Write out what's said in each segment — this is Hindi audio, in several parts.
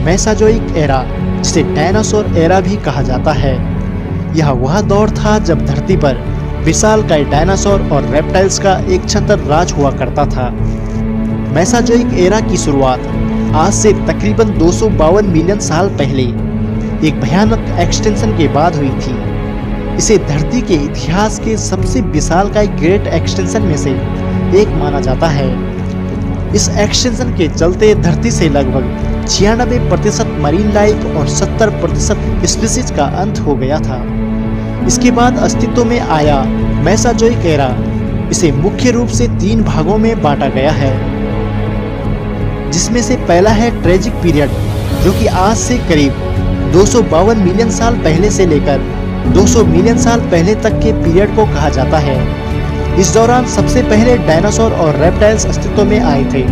मेसोजोइक एरा, जिसे डायनासोर एरा भी कहा जाता है। यह वह दौर था जब धरती पर विशालकाय डायनासोर और रेप्टाइल्स का एक छतर राज हुआ करता था। मेसोजोइक एरा की शुरुआत आज से तकरीबन 252 मिलियन साल पहले एक भयानक एक्सटेंशन के बाद हुई थी। इसे धरती के इतिहास के सबसे विशालकाय ग्रेट एक्सटेंशन में से एक माना जाता है। इस एक्सटेंशन के चलते धरती से लगभग 96% मरीन लाइफ और 70% स्पीशीज का अंत हो गया था। इसके बाद अस्तित्व में आया मेसोजोइक एरा। इसे मुख्य रूप से 3 भागों में बांटा गया है, जिसमें से पहला है ट्रेजिक पीरियड, जो कि आज से करीब 252 मिलियन साल पहले से लेकर 200 मिलियन साल पहले तक के पीरियड को कहा जाता है। इस दौरान सबसे पहले डायनासोर और रेप्टाइल्स अस्तित्व में आए थे,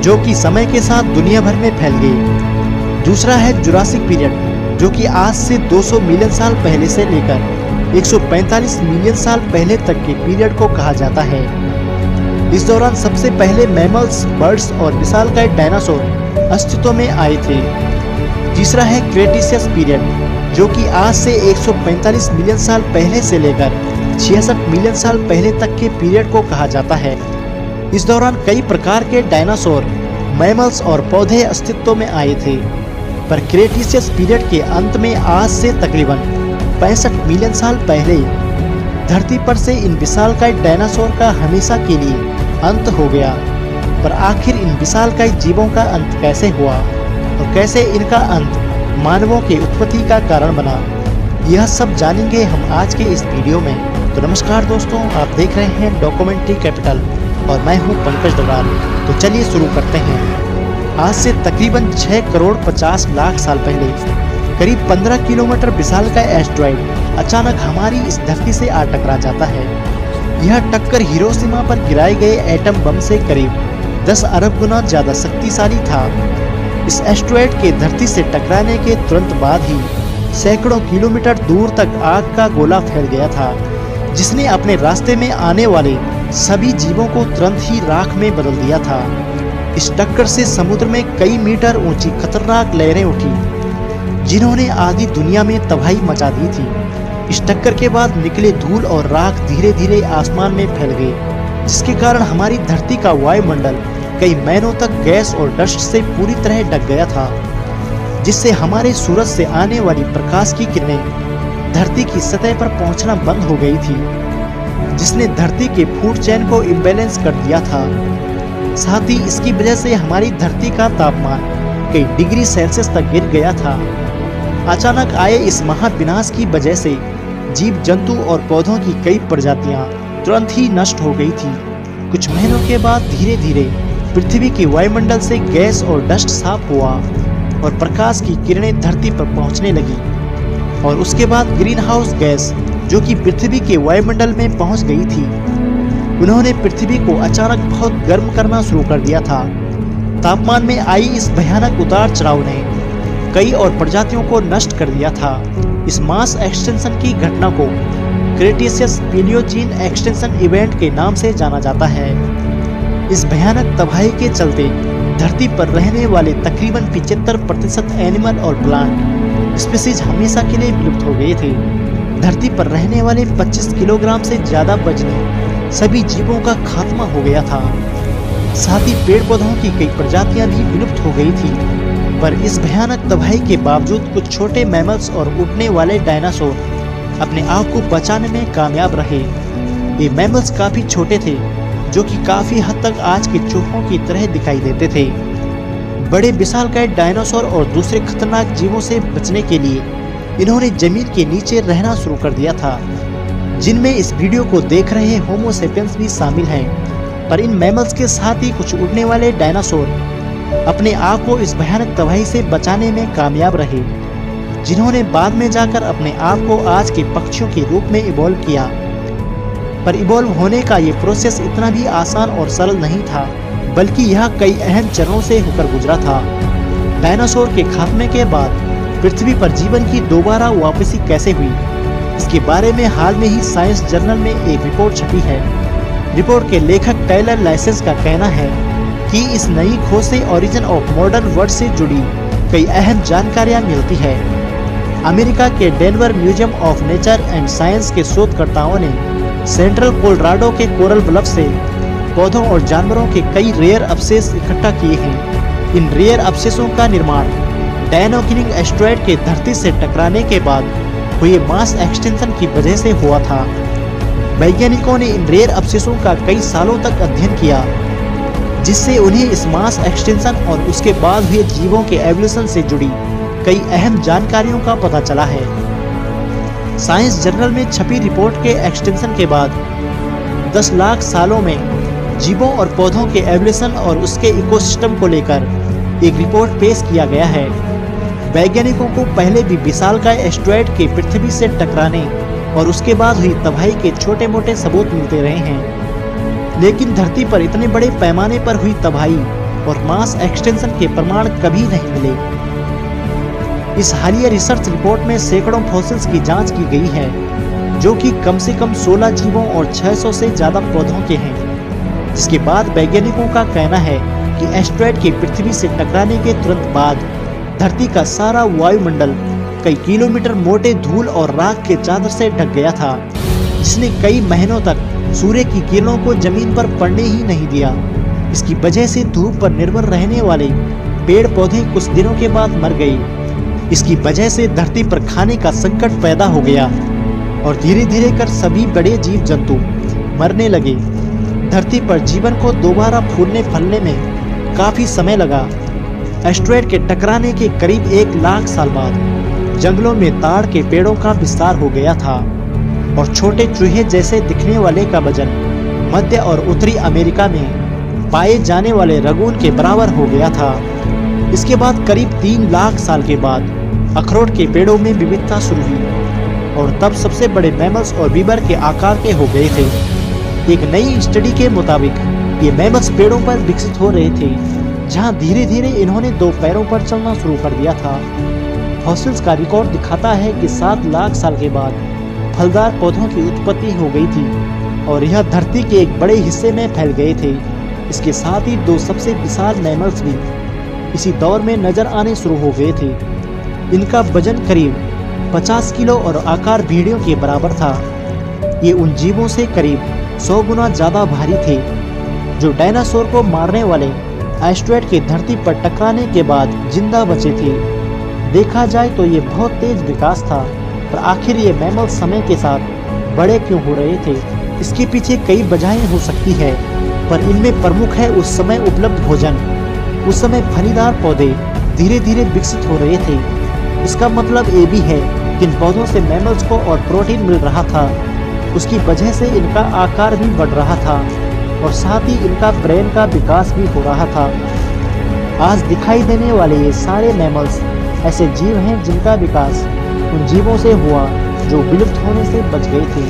जो कि समय के साथ दुनिया भर में फैल गए। दूसरा है जुरासिक पीरियड, जो कि आज से 200 मिलियन साल पहले से लेकर 145 मिलियन साल पहले तक के पीरियड को कहा जाता है। इस दौरान सबसे पहले मैमल्स, बर्ड्स और विशालकाय डायनासोर अस्तित्व में आए थे। तीसरा है क्रेटेशियस पीरियड, जो कि आज से 145 मिलियन साल पहले से लेकर 66 मिलियन साल पहले तक के पीरियड को कहा जाता है। इस दौरान कई प्रकार के डायनासोर, मैमल्स और पौधे अस्तित्व में आए थे, पर क्रेटेशियस पीरियड के अंत में आज से तकरीबन 65 मिलियन साल पहले धरती पर से इन विशालकाय डायनासोर का हमेशा के लिए अंत हो गया। पर आखिर इन विशालकाय जीवों का अंत कैसे हुआ और कैसे इनका अंत मानवों के उत्पत्ति का कारण बना, यह सब जानेंगे हम आज के इस वीडियो में। तो नमस्कार दोस्तों, आप देख रहे हैं डॉक्यूमेंट्री कैपिटल और मैं हूं पंकज दलाल। तो चलिए शुरू करते हैं। आज से तकरीबन 6 करोड़ 50 लाख साल पहले करीब 15 किलोमीटर विशालकाय एस्टेरॉयड अचानक हमारी इस धरती से आ टकरा जाता है। यह टक्कर हिरोशिमा पर गिराए गए एटम बम से करीब 10 अरब गुना ज्यादा शक्तिशाली था। इस एस्टेरॉयड के धरती से टकराने के तुरंत बाद ही सैकड़ों किलोमीटर दूर तक आग का गोला फैल गया था, जिसने अपने रास्ते में आने वाले सभी जीवों को तुरंत ही राख में बदल दिया था। इस टक्कर से समुद्र में कई मीटर ऊंची खतरनाक लहरें उठी, जिन्होंने आधी दुनिया में तबाही मचा दी थी। इस टक्कर के बाद निकले धूल और राख धीरे धीरे आसमान में फैल गए, जिसके कारण हमारी धरती का वायुमंडल कई महीनों तक गैस और डस्ट से पूरी तरह ढक गया था, जिससे हमारे सूरज से आने वाली प्रकाश की किरणें धरती की सतह पर पहुंचना बंद हो गई थी, जिसने धरती के फूड चेन को इम्बैलेंस कर दिया था। साथ ही इसकी वजह से हमारी धरती का तापमान कई डिग्री सेल्सियस तक गिर गया था। अचानक आए इस महाविनाश की वजह से जीव जंतु और पौधों की कई प्रजातियां तुरंत ही नष्ट हो गई थी। कुछ महीनों के बाद धीरे धीरे पृथ्वी के वायुमंडल से गैस और डस्ट साफ हुआ और प्रकाश की किरणें धरती पर पहुंचने लगी, और उसके बाद ग्रीन हाउस गैस, जो कि पृथ्वी के वायुमंडल में पहुंच गई थी, उन्होंने पृथ्वी को अचानक बहुत गर्म करना शुरू कर दिया था। तापमान में आई इस भयानक उतार चढ़ाव ने कई और प्रजातियों को नष्ट कर दिया था। इस मास एक्सटेंशन की घटना को क्रेटेशियस पेलियोजीन एक्सटेंशन इवेंट के नाम से जाना जाता है। इस भयानक तबाही के चलते धरती पर रहने वाले तकरीबन 75% एनिमल और प्लांट स्पीशीज हमेशा के लिए विलुप्त हो गए थे। धरती पर रहने वाले 25 किलोग्राम से ज्यादा वजनी सभी जीवों का खात्मा हो गया था। साथ ही पेड़ पौधों की कई प्रजातियां भी विलुप्त हो गई थी। पर इस भयानक तबाही के बावजूद कुछ छोटे मैमल्स और उड़ने वाले डायनासोर अपने आप को बचाने में कामयाब रहे। ये मैमल्स काफी छोटे थे, जो कि काफी हद तक आज के चूहों की तरह दिखाई देते थे। बड़े विशालकाय डायनासोर और दूसरे खतरनाक जीवों से बचने के लिए इन्होंने जमीन के नीचे रहना शुरू कर दिया था, जिनमें इस वीडियो को देख रहे होमो सेपियंस भी शामिल हैं। पर इन मैमल्स के साथ ही कुछ उड़ने वाले डायनासोर अपने आप को इस भयानक तबाही से बचाने में कामयाब रहे, जिन्होंने बाद में जाकर अपने आप को आज के पक्षियों के रूप में इवॉल्व किया। पर इवॉल्व होने का ये प्रोसेस इतना भी आसान और सरल नहीं था, बल्कि यह कई अहम चरणों से होकर गुजरा था। डायनासोर के खात्मे के बाद पृथ्वी पर जीवन की दोबारा वापसी कैसे हुई, इसके बारे में हाल में ही साइंस जर्नल में एक रिपोर्ट छपी है। रिपोर्ट के लेखक टाइलर लाइसेंस का कहना है कि इस नई खोज से ओरिजिन ऑफ मॉडर्न वर्ल्ड से जुड़ी कई अहम जानकारियां मिलती है। अमेरिका के Denver museum of nature and science के शोधकर्ताओं ने सेंट्रल कोलोराडो के कोरल ब्लफ से पौधों और जानवरों के कई रेयर अवशेष इकट्ठा किए हैं। इन रेयर अवशेषों का निर्माण डायनोकिनिंग एस्टेरॉयड के धरती से टकराने के बाद हुए मास एक्सटेंशन की वजह से हुआ था। वैज्ञानिकों ने इन रेयर अवशेषों का कई सालों तक अध्ययन किया, जिससे उन्हें इस मास एक्सटेंशन और उसके बाद हुए जीवों के एवोल्यूशन से जुड़ी कई अहम जानकारियों का पता चला है। साइंस जर्नल में छपी रिपोर्ट के एक्सटेंशन के बाद 10 लाख सालों में जीवों और पौधों के एवोल्यूशन और उसके इकोसिस्टम को लेकर एक रिपोर्ट पेश किया गया है। वैज्ञानिकों को पहले भी विशालकाय एस्टेरॉयड के पृथ्वी से टकराने और उसके बाद हुई तबाही के छोटे मोटे सबूत मिलते रहे हैं, लेकिन धरती पर इतने बड़े पैमाने पर हुई तबाही और मास एक्सटेंशन के प्रमाण कभी नहीं मिले। इस हालिया रिसर्च रिपोर्ट में सैकड़ों फॉसिल्स की जांच की गई है, जो कि कम से कम 16 जीवों और 600 से ज्यादा पौधों के हैं। जिसके बाद वैज्ञानिकों का कहना है कि एस्टेरॉयड के पृथ्वी से टकराने के तुरंत बाद धरती का सारा वायुमंडल कई किलोमीटर मोटे धूल और राख के चादर से ढक गया था, जिसने कई महीनों तक सूर्य की किरणों को जमीन पर पड़ने ही नहीं दिया। इसकी वजह से धूप पर निर्भर रहने वाले पेड़ पौधे कुछ दिनों के बाद मर गए। इसकी वजह से धरती पर खाने का संकट पैदा हो गया और धीरे धीरे कर सभी बड़े जीव जंतु मरने लगे। धरती पर जीवन को दोबारा फूलने फलने में काफी समय लगा। एस्टेरॉयड के टकराने के करीब 1 लाख साल बाद जंगलों में ताड़ के पेड़ों का विस्तार हो गया था और छोटे चूहे जैसे दिखने वाले का वजन मध्य और उत्तरी अमेरिका में पाए जाने वाले रगून के बराबर हो गया था। इसके बाद करीब 3 लाख साल के बाद अखरोट के पेड़ों में विविधता शुरू हुई और तब सबसे बड़े मैमल्स और बीबर के आकार के हो गए थे। एक नई स्टडी के मुताबिक ये मैमल्स पेड़ों पर विकसित हो रहे थे, जहां धीरे धीरे इन्होंने 2 पैरों पर चलना शुरू कर दिया था। फॉसिल्स का रिकॉर्ड दिखाता है कि 7 लाख साल के बाद फलदार पौधों की उत्पत्ति हो गई थी और यह धरती के एक बड़े हिस्से में फैल गए थे। इसके साथ ही 2 सबसे विशाल मैमल्स भी इसी दौर में नजर आने शुरू हो गए थे। इनका वजन करीब 50 किलो और आकार भेड़ियों के बराबर था। ये उन जीवों से करीब 100 गुना ज्यादा भारी थे जो डायनासोर को मारने वाले एस्टेरॉयड के धरती पर टकराने के बाद जिंदा बचे थे। देखा जाए तो ये बहुत तेज विकास था, पर आखिर ये मैमल समय के साथ बड़े क्यों हो रहे थे? इसके पीछे कई वजहें हो सकती है, पर इनमें प्रमुख है उस समय उपलब्ध भोजन। उस समय फलीदार पौधे धीरे धीरे विकसित हो रहे थे। इसका मतलब ये भी है कि इन पौधों से मैमल्स को और प्रोटीन मिल रहा था। उसकी वजह से इनका आकार भी बढ़ रहा था और साथ ही इनका ब्रेन का विकास भी हो रहा था। आज दिखाई देने वाले ये सारे मैमल्स ऐसे जीव हैं जिनका विकास उन जीवों से हुआ जो विलुप्त होने से बच गए थे।